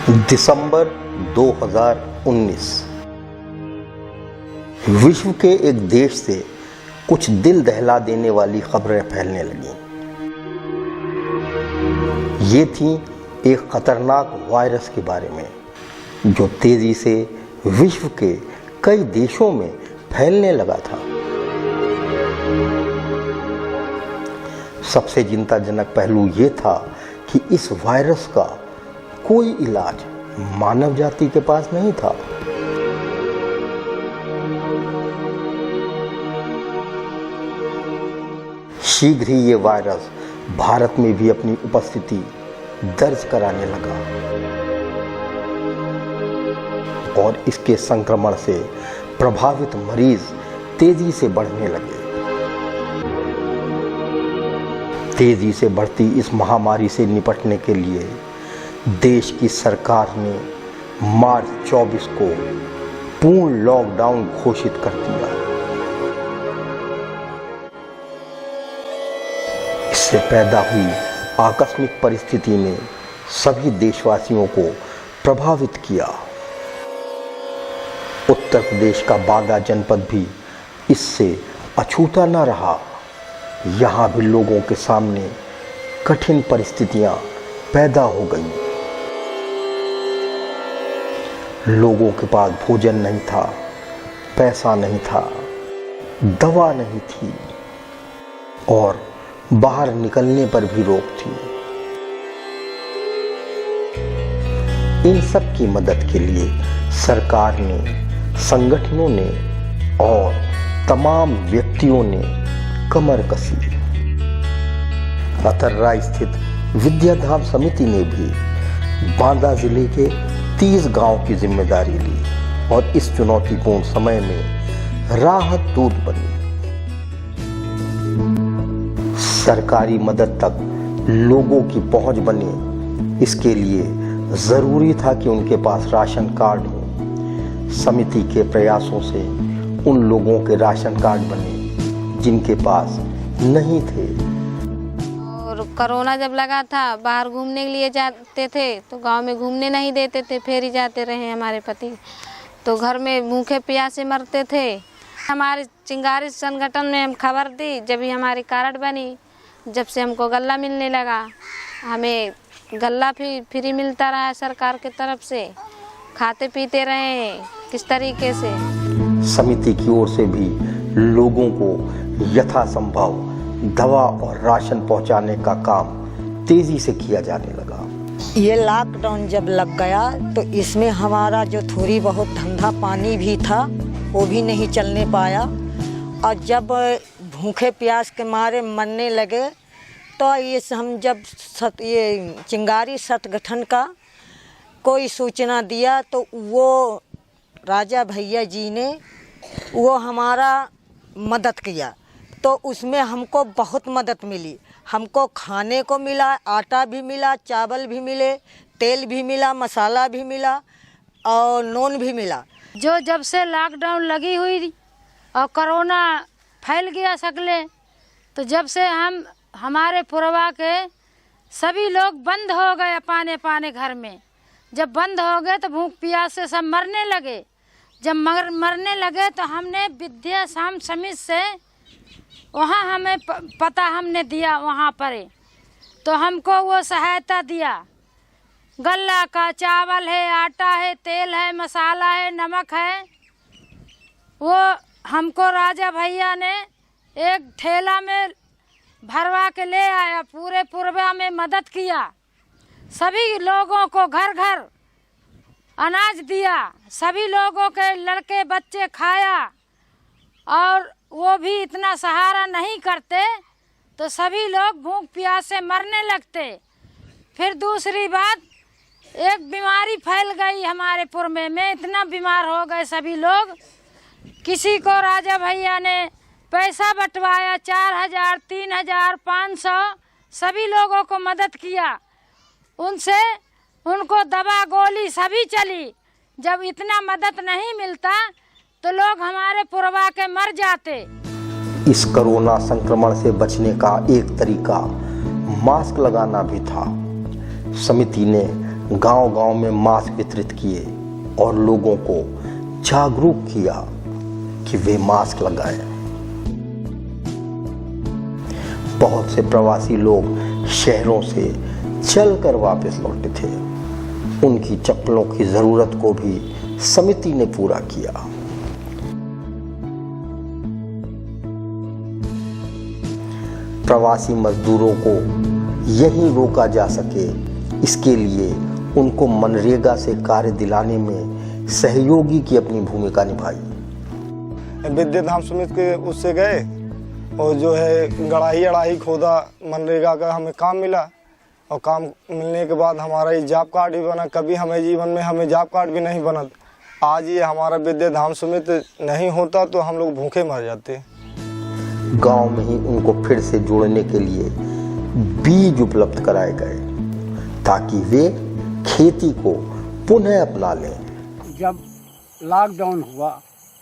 दिसंबर 2019 विश्व के एक देश से कुछ दिल दहला देने वाली खबरें फैलने लगीं। ये थी एक खतरनाक वायरस के बारे में जो तेजी से विश्व के कई देशों में फैलने लगा था। सबसे चिंताजनक पहलू ये था कि इस वायरस का कोई इलाज मानव जाति के पास नहीं था। शीघ्र ही ये वायरस भारत में भी अपनी उपस्थिति दर्ज कराने लगा और इसके संक्रमण से प्रभावित मरीज तेजी से बढ़ने लगे। तेजी से बढ़ती इस महामारी से निपटने के लिए देश की सरकार ने मार्च 24 को पूर्ण लॉकडाउन घोषित कर दिया। इससे पैदा हुई आकस्मिक परिस्थिति ने सभी देशवासियों को प्रभावित किया। उत्तर प्रदेश का बागा जनपद भी इससे अछूता न रहा। यहाँ भी लोगों के सामने कठिन परिस्थितियां पैदा हो गईं। लोगों के पास भोजन नहीं था, पैसा नहीं था, दवा नहीं थी और बाहर निकलने पर भी रोक थी। इन सब की मदद के लिए सरकार ने, संगठनों ने और तमाम व्यक्तियों ने कमर कसी। अतर्रा स्थित विद्याधाम समिति ने भी बांदा जिले के 30 गांव की जिम्मेदारी ली और इस चुनौतीपूर्ण समय में राहत दूत बनी। सरकारी मदद तक लोगों की पहुंच बने, इसके लिए जरूरी था कि उनके पास राशन कार्ड हो। समिति के प्रयासों से उन लोगों के राशन कार्ड बने जिनके पास नहीं थे। और कोरोना जब लगा था, बाहर घूमने के लिए जाते थे तो गांव में घूमने नहीं देते थे, फिर ही जाते रहे हमारे पति। तो घर में भूखे प्यासे मरते थे। हमारे चिंगारी संगठन में हम खबर दी, जब ही हमारी कार्ड बनी, जब से हमको गल्ला मिलने लगा। हमें गल्ला फ्री मिलता रहा सरकार की तरफ से, खाते पीते रहे किस तरीके से। समिति की ओर से भी लोगों को यथासंभव दवा और राशन पहुंचाने का काम तेजी से किया जाने लगा। ये लॉकडाउन जब लग गया तो इसमें हमारा जो थोड़ी बहुत धंधा पानी भी था वो भी नहीं चलने पाया। और जब भूखे प्यास के मारे मरने लगे तो हम जब ये चिंगारी संगठन का कोई सूचना दिया तो वो राजा भैया जी ने वो हमारा मदद किया। तो उसमें हमको बहुत मदद मिली। हमको खाने को मिला, आटा भी मिला, चावल भी मिले, तेल भी मिला, मसाला भी मिला और नून भी मिला। जो जब से लॉकडाउन लगी हुई और कोरोना फैल गया सकले, तो जब से हमारे पुरवा के सभी लोग बंद हो गए अपने घर में। जब बंद हो गए तो भूख प्यास से सब मरने लगे। जब मरने लगे तो हमने विद्याधाम समिति से वहाँ हमें पता हमने दिया, वहाँ पर तो हमको वो सहायता दिया। गल्ला का चावल है, आटा है, तेल है, मसाला है, नमक है। वो हमको राजा भैया ने एक ठेला में भरवा के ले आया, पूरे पुरवा में मदद किया। सभी लोगों को घर घर अनाज दिया, सभी लोगों के लड़के बच्चे खाया। और वो भी इतना सहारा नहीं करते तो सभी लोग भूख प्यास से मरने लगते। फिर दूसरी बात, एक बीमारी फैल गई हमारे पुरमे में, इतना बीमार हो गए सभी लोग। किसी को राजा भैया ने पैसा बंटवाया, 4000, 3000, 500, सभी लोगों को मदद किया। उनसे उनको दवा गोली सभी चली। जब इतना मदद नहीं मिलता तो लोग हमारे पुरवा के मर जाते। इस कोरोना संक्रमण से बचने का एक तरीका मास्क लगाना भी था। समिति ने गांव-गांव में मास्क वितरित किए और लोगों को जागरूक किया कि वे मास्क लगाएं। बहुत से प्रवासी लोग शहरों से चलकर वापस लौटे थे। उनकी चप्पलों की जरूरत को भी समिति ने पूरा किया। प्रवासी मजदूरों को यहीं रोका जा सके, इसके लिए उनको मनरेगा से कार्य दिलाने में सहयोगी की अपनी भूमिका निभाई। विद्या धाम समिति के उससे गए और जो है गड़ाही खोदा, मनरेगा का हमें काम मिला और काम मिलने के बाद हमारा ये जॉब कार्ड भी बना। कभी हमें जीवन में हमें जॉब कार्ड भी नहीं बना। आज ये हमारा विद्या धाम समिति नहीं होता तो हम लोग भूखे मर जाते। गांव में ही उनको फिर से जोड़ने के लिए बीज उपलब्ध कराए गए ताकि वे खेती को पुनः अपना लें। जब लॉकडाउन हुआ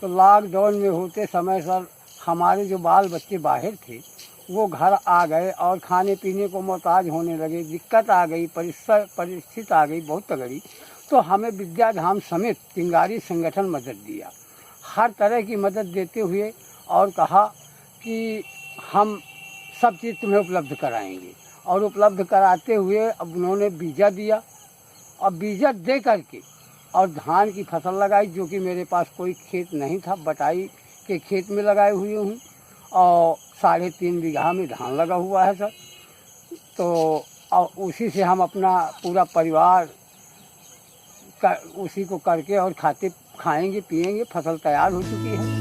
तो लॉकडाउन में होते समय सर हमारे जो बाल बच्चे बाहर थे वो घर आ गए और खाने पीने को मोहताज होने लगे। दिक्कत आ गई, परिस्थिति आ गई बहुत तगड़ी। तो हमें विद्या धाम समेत चिंगारी संगठन मदद दिया, हर तरह की मदद देते हुए और कहा कि हम सब चीज़ तुम्हें उपलब्ध कराएंगे। और उपलब्ध कराते हुए अब उन्होंने बीजा दिया और बीजा दे करके और धान की फसल लगाई, जो कि मेरे पास कोई खेत नहीं था, बटाई के खेत में लगाए हुए हूँ और 3.5 बीघा में धान लगा हुआ है सर। तो और उसी से हम अपना पूरा परिवार का उसी को करके और खाएंगे पिएंगे। फसल तैयार हो चुकी है।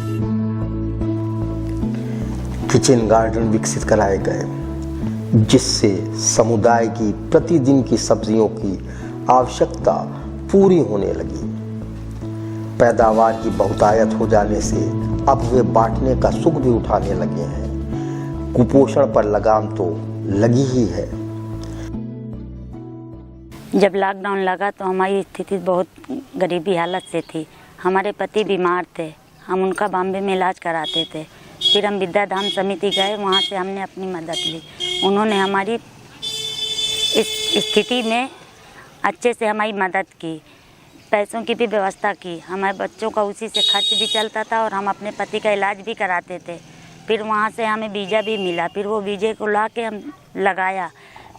किचन गार्डन विकसित कराए गए जिससे समुदाय की प्रतिदिन की सब्जियों की आवश्यकता पूरी होने लगी। पैदावार की बहुतायत हो जाने से अब वे बांटने का सुख भी उठाने लगे हैं। कुपोषण पर लगाम तो लगी ही है। जब लॉकडाउन लगा तो हमारी स्थिति बहुत गरीबी हालत से थी। हमारे पति बीमार थे, हम उनका बॉम्बे में इलाज कराते थे। फिर हम विद्या धाम समिति गए, वहाँ से हमने अपनी मदद ली। उन्होंने हमारी इस स्थिति में अच्छे से हमारी मदद की, पैसों की भी व्यवस्था की। हमारे बच्चों का उसी से खर्च भी चलता था और हम अपने पति का इलाज भी कराते थे। फिर वहाँ से हमें बीजा भी मिला, फिर वो बीजे को ला के हम लगाया।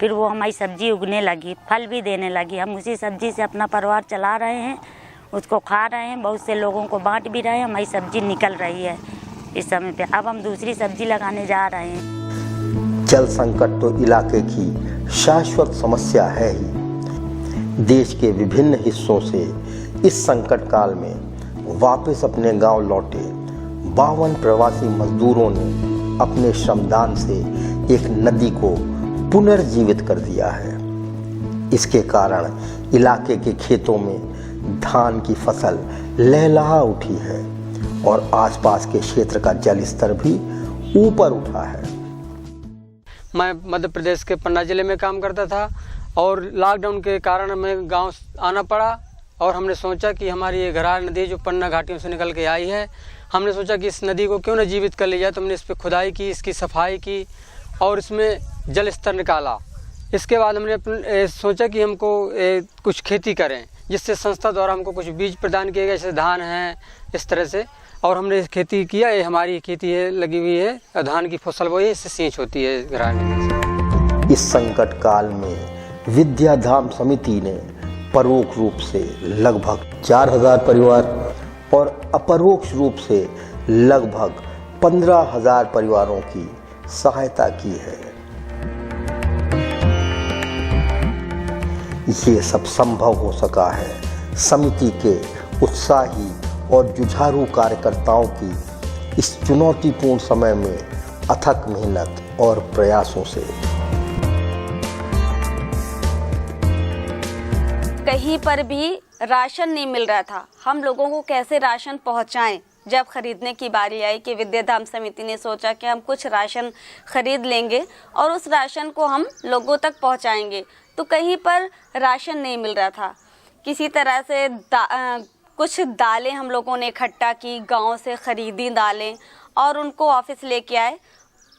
फिर वो हमारी सब्जी उगने लगी, फल भी देने लगी। हम उसी सब्जी से अपना परिवार चला रहे हैं, उसको खा रहे हैं, बहुत से लोगों को बांट भी रहे हैं। हमारी सब्जी निकल रही है इस समय पे। अब हम दूसरी सब्जी लगाने जा रहे हैं। जल संकट तो इलाके की शाश्वत समस्या है ही। देश के विभिन्न हिस्सों से इस संकट काल में वापस अपने गांव लौटे 52 प्रवासी मजदूरों ने अपने श्रमदान से एक नदी को पुनर्जीवित कर दिया है। इसके कारण इलाके के खेतों में धान की फसल लहलहा उठी है और आसपास के क्षेत्र का जल स्तर भी ऊपर उठा है। मैं मध्य प्रदेश के पन्ना जिले में काम करता था और लॉकडाउन के कारण हमें गांव आना पड़ा और हमने सोचा कि हमारी ये घरार नदी जो पन्ना घाटियों से निकल के आई है, हमने सोचा कि इस नदी को क्यों न जीवित कर लिया जाए। तो हमने इस पर खुदाई की, इसकी सफाई की और इसमें जल स्तर निकाला। इसके बाद हमने सोचा कि हमको कुछ खेती करें, जिससे संस्था द्वारा हमको कुछ बीज प्रदान किए गए, जैसे धान है इस तरह से। और हमने खेती किया। ये हमारी खेती है, लगी हुई है, धान की फसल वो है, इससे सींच होती है घराने। इस संकट काल में विद्या धाम समिति ने परोक्ष रूप से लगभग 4000 परिवार और अपरोक्ष रूप से लगभग 15000 परिवारों की सहायता की है। ये सब संभव हो सका है समिति के उत्साही और जुझारू कार्यकर्ताओं की इस चुनौतीपूर्ण समय में अथक मेहनत और प्रयासों से। कहीं पर भी राशन नहीं मिल रहा था। हम लोगों को कैसे राशन पहुंचाएं? जब खरीदने की बारी आई कि विद्या धाम समिति ने सोचा कि हम कुछ राशन खरीद लेंगे और उस राशन को हम लोगों तक पहुंचाएंगे, तो कहीं पर राशन नहीं मिल रहा था। किसी तरह से कुछ दालें हम लोगों ने इकट्ठा की, गांव से ख़रीदी दालें और उनको ऑफिस लेके आए।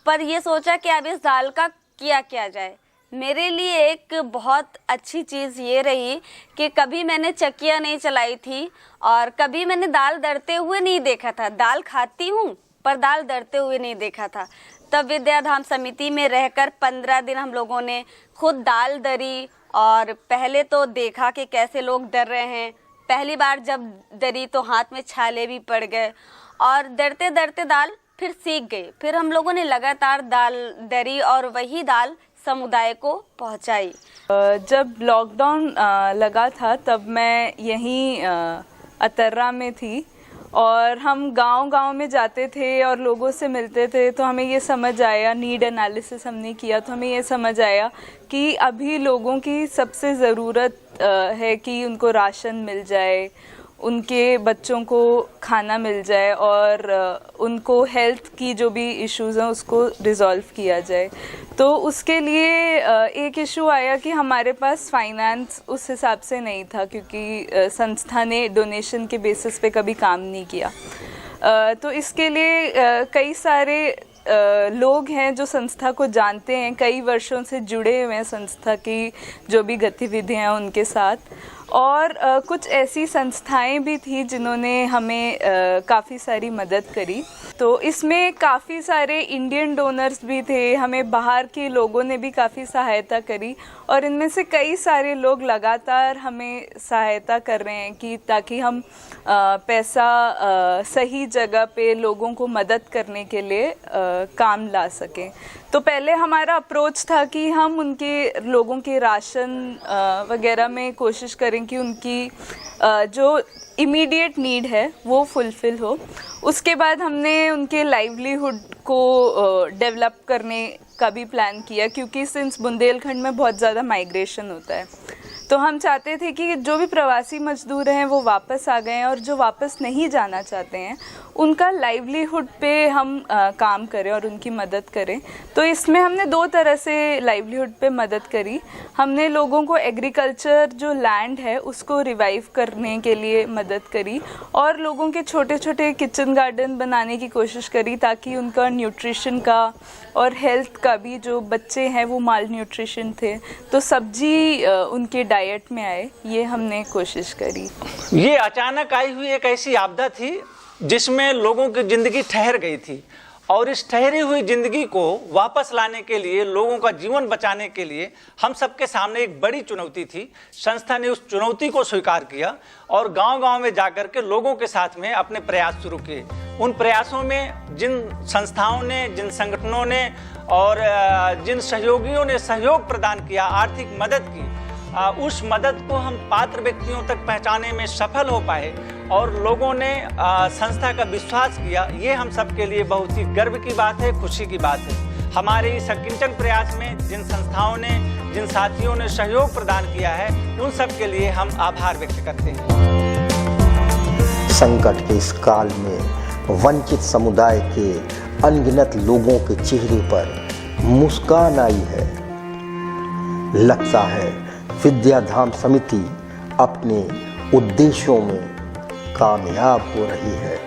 पर ये सोचा कि अब इस दाल का किया जाए, मेरे लिए एक बहुत अच्छी चीज़ ये रही कि कभी मैंने चक्कियाँ नहीं चलाई थी और कभी मैंने दाल दरते हुए नहीं देखा था। दाल खाती हूँ पर दाल दरते हुए नहीं देखा था। तब विद्याधाम समिति में रहकर 15 दिन हम लोगों ने खुद दाल दरी और पहले तो देखा कि कैसे लोग दर रहे हैं। पहली बार जब दरी तो हाथ में छाले भी पड़ गए और दरते दरते दाल फिर सीख गई। फिर हम लोगों ने लगातार दाल दरी और वही दाल समुदाय को पहुंचाई। जब लॉकडाउन लगा था तब मैं यहीं अतर्रा में थी और हम गांव-गांव में जाते थे और लोगों से मिलते थे। तो हमें ये समझ आया, नीड एनालिसिस हमने किया तो हमें ये समझ आया कि अभी लोगों की सबसे ज़रूरत है कि उनको राशन मिल जाए, उनके बच्चों को खाना मिल जाए और उनको हेल्थ की जो भी इश्यूज़ हैं उसको रिज़ॉल्व किया जाए। तो उसके लिए एक इशू आया कि हमारे पास फाइनेंस उस हिसाब से नहीं था क्योंकि संस्था ने डोनेशन के बेसिस पे कभी काम नहीं किया। तो इसके लिए कई सारे लोग हैं जो संस्था को जानते हैं, कई वर्षों से जुड़े हुए हैं संस्था की जो भी गतिविधियां हैं उनके साथ। और कुछ ऐसी संस्थाएं भी थी जिन्होंने हमें काफ़ी सारी मदद करी। तो इसमें काफ़ी सारे इंडियन डोनर्स भी थे, हमें बाहर के लोगों ने भी काफ़ी सहायता करी और इनमें से कई सारे लोग लगातार हमें सहायता कर रहे हैं कि ताकि हम पैसा सही जगह पे लोगों को मदद करने के लिए काम ला सकें। तो पहले हमारा अप्रोच था कि हम उनके लोगों के राशन वगैरह में कोशिश करें कि उनकी जो इमीडिएट नीड है वो फुलफ़िल हो। उसके बाद हमने उनके लाइवलीहुड को डेवलप करने का भी प्लान किया क्योंकि सिंस बुंदेलखंड में बहुत ज़्यादा माइग्रेशन होता है तो हम चाहते थे कि जो भी प्रवासी मजदूर हैं वो वापस आ गए हैं और जो वापस नहीं जाना चाहते हैं उनका लाइवलीहुड पे हम काम करें और उनकी मदद करें। तो इसमें हमने दो तरह से लाइवलीहुड पे मदद करी। हमने लोगों को एग्रीकल्चर जो लैंड है उसको रिवाइव करने के लिए मदद करी और लोगों के छोटे छोटे किचन गार्डन बनाने की कोशिश करी ताकि उनका न्यूट्रिशन का और हेल्थ का भी, जो बच्चे हैं वो माल न्यूट्रिशन थे तो सब्जी उनके डाइट में आए, ये हमने कोशिश करी। ये अचानक आई हुई एक ऐसी आपदा थी जिसमें लोगों की ज़िंदगी ठहर गई थी और इस ठहरी हुई ज़िंदगी को वापस लाने के लिए, लोगों का जीवन बचाने के लिए हम सबके सामने एक बड़ी चुनौती थी। संस्था ने उस चुनौती को स्वीकार किया और गांव-गांव में जाकर के लोगों के साथ में अपने प्रयास शुरू किए। उन प्रयासों में जिन संस्थाओं ने, जिन संगठनों ने और जिन सहयोगियों ने सहयोग प्रदान किया, आर्थिक मदद की, उस मदद को हम पात्र व्यक्तियों तक पहुंचाने में सफल हो पाए और लोगों ने संस्था का विश्वास किया। ये हम सब के लिए बहुत ही गर्व की बात है, खुशी की बात है। हमारे इस अकिंचन प्रयास में जिन संस्थाओं ने, जिन साथियों ने सहयोग प्रदान किया है, उन सब के लिए हम आभार व्यक्त करते हैं। संकट के इस काल में वंचित समुदाय के अनगिनत लोगों के चेहरे पर मुस्कान आई है। लगता है विद्याधाम समिति अपने उद्देश्यों में कामयाब हो रही है।